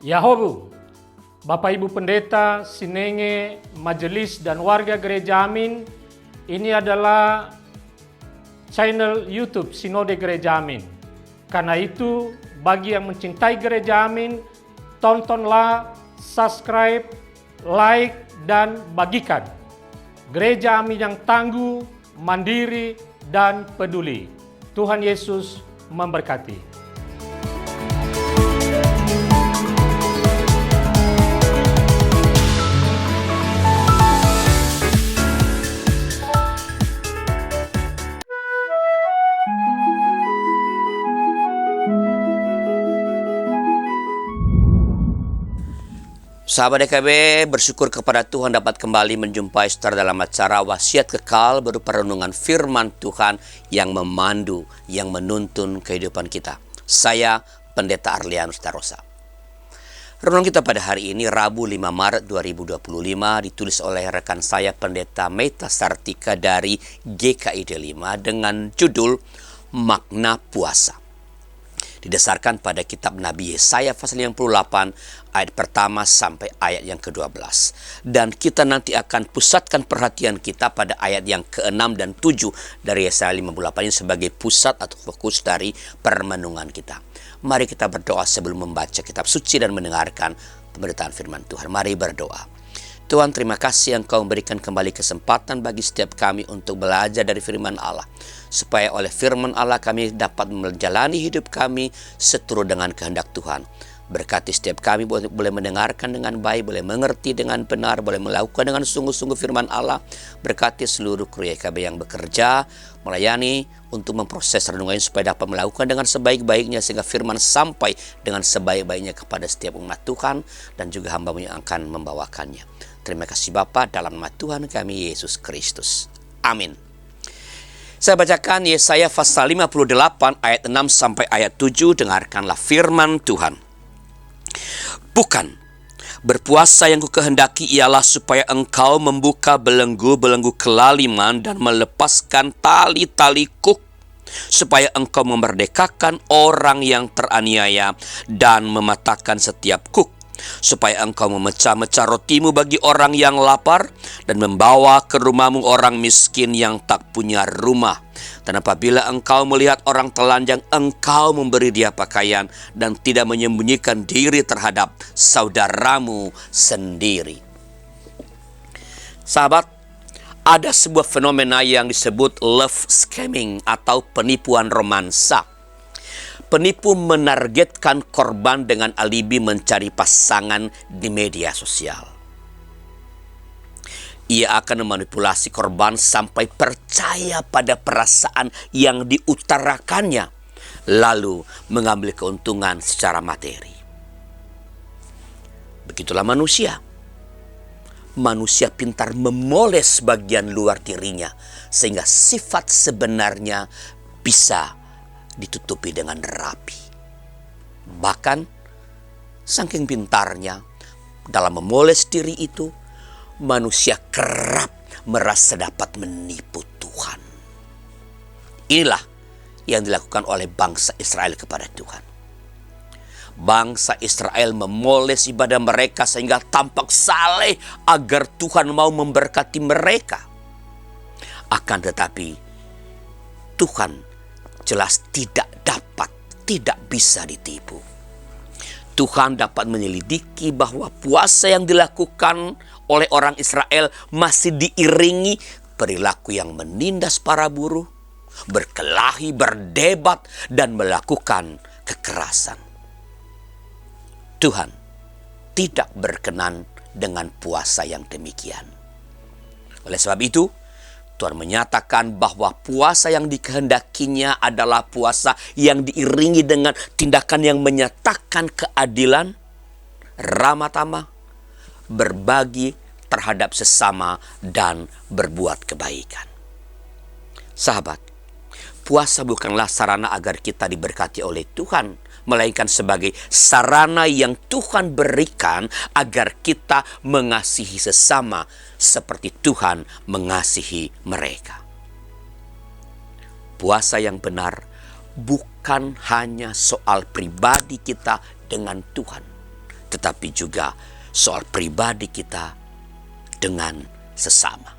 Yahobu, Bapak Ibu Pendeta, Sinenge, Majelis dan warga Gereja Amin, ini adalah channel YouTube Sinode Gereja Amin. Karena itu, bagi yang mencintai Gereja Amin, tontonlah, subscribe, like, dan bagikan. Gereja Amin yang tangguh, mandiri, dan peduli. Tuhan Yesus memberkati. Sahabat DKB, bersyukur kepada Tuhan dapat kembali menjumpai saudara dalam acara Wasiat Kekal berupa renungan firman Tuhan yang memandu, yang menuntun kehidupan kita. Saya Pendeta Arlianus Tarosa. Renungan kita pada hari ini Rabu 5 Maret 2025 ditulis oleh rekan saya Pendeta Meta Sartika dari GKID 5 dengan judul Makna Puasa. Didasarkan pada kitab Nabi Yesaya pasal 58 ayat pertama sampai ayat yang ke-12. Dan kita nanti akan pusatkan perhatian kita pada ayat yang ke-6 dan 7 dari Yesaya 58 ini sebagai pusat atau fokus dari permenungan kita. Mari kita berdoa sebelum membaca kitab suci dan mendengarkan pemberitaan firman Tuhan. Mari berdoa. Tuhan, terima kasih Engkau memberikan kembali kesempatan bagi setiap kami untuk belajar dari firman Allah. Supaya oleh firman Allah kami dapat menjalani hidup kami seturut dengan kehendak Tuhan. Berkati setiap kami boleh mendengarkan dengan baik, boleh mengerti dengan benar, boleh melakukan dengan sungguh-sungguh firman Allah. Berkati seluruh kru YKB yang bekerja, melayani untuk memproses renungan supaya dapat melakukan dengan sebaik-baiknya sehingga firman sampai dengan sebaik-baiknya kepada setiap umat Tuhan dan juga hamba-Mu yang akan membawakannya. Terima kasih Bapa, dalam nama Tuhan kami Yesus Kristus. Amin. Saya bacakan Yesaya pasal 58 ayat 6 sampai ayat 7. Dengarkanlah firman Tuhan. Bukan, berpuasa yang kukehendaki ialah supaya engkau membuka belenggu-belenggu kelaliman dan melepaskan tali-tali kuk, supaya engkau memerdekakan orang yang teraniaya dan mematahkan setiap kuk, supaya engkau memecah-mecah rotimu bagi orang yang lapar dan membawa ke rumahmu orang miskin yang tak punya rumah. Dan apabila engkau melihat orang telanjang, engkau memberi dia pakaian dan tidak menyembunyikan diri terhadap saudaramu sendiri. Sahabat, ada sebuah fenomena yang disebut love scamming atau penipuan romansa. Penipu menargetkan korban dengan alibi mencari pasangan di media sosial. Ia akan memanipulasi korban sampai percaya pada perasaan yang diutarakannya, lalu mengambil keuntungan secara materi. Begitulah manusia. Manusia pintar memoles bagian luar dirinya, sehingga sifat sebenarnya bisa ditutupi dengan rapi. Bahkan saking pintarnya dalam memoles diri itu, manusia kerap merasa dapat menipu Tuhan. Inilah yang dilakukan oleh bangsa Israel kepada Tuhan. Bangsa Israel memoles ibadah mereka sehingga tampak saleh agar Tuhan mau memberkati mereka. Akan tetapi Tuhan jelas tidak bisa ditipu. Tuhan dapat menyelidiki bahwa puasa yang dilakukan oleh orang Israel masih diiringi perilaku yang menindas para buruh, berkelahi, berdebat, dan melakukan kekerasan. Tuhan tidak berkenan dengan puasa yang demikian. Oleh sebab itu, Tuhan menyatakan bahwa puasa yang dikehendakinya adalah puasa yang diiringi dengan tindakan yang menyatakan keadilan, ramah tamah, berbagi terhadap sesama, dan berbuat kebaikan. Sahabat, puasa bukanlah sarana agar kita diberkati oleh Tuhan, melainkan sebagai sarana yang Tuhan berikan agar kita mengasihi sesama seperti Tuhan mengasihi mereka. Puasa yang benar bukan hanya soal pribadi kita dengan Tuhan, tetapi juga soal pribadi kita dengan sesama.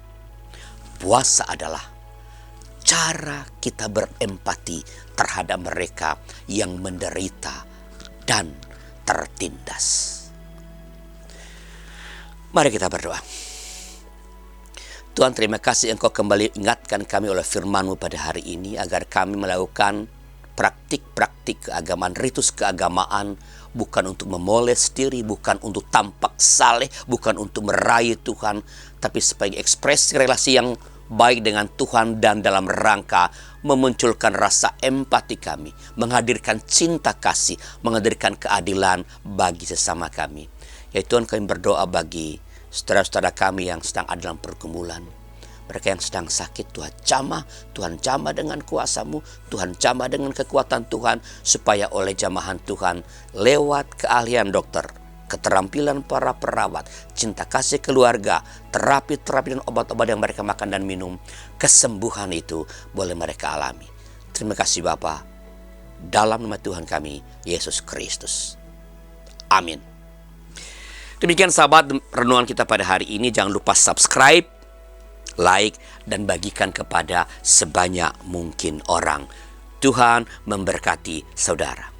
Puasa adalah cara kita berempati terhadap mereka yang menderita dan tertindas. Mari kita berdoa. Tuhan, terima kasih Engkau kembali ingatkan kami oleh firman-Mu pada hari ini, agar kami melakukan praktik-praktik keagamaan, ritus keagamaan, bukan untuk memoles diri, bukan untuk tampak saleh, bukan untuk meraih Tuhan, tapi sebagai ekspresi relasi yang baik dengan Tuhan dan dalam rangka memunculkan rasa empati kami, menghadirkan cinta kasih, menghadirkan keadilan bagi sesama kami. Ya Tuhan, kami berdoa bagi saudara-saudara kami yang sedang ada dalam pergumulan, mereka yang sedang sakit. Tuhan jamah dengan kuasa-Mu, Tuhan jamah dengan kekuatan Tuhan, supaya oleh jamahan Tuhan, lewat keahlian dokter, keterampilan para perawat, cinta kasih keluarga, terapi-terapi dan obat-obat yang mereka makan dan minum, kesembuhan itu boleh mereka alami. Terima kasih Bapa, dalam nama Tuhan kami, Yesus Kristus. Amin. Demikian sahabat renungan kita pada hari ini. Jangan lupa subscribe, like, dan bagikan kepada sebanyak mungkin orang. Tuhan memberkati saudara.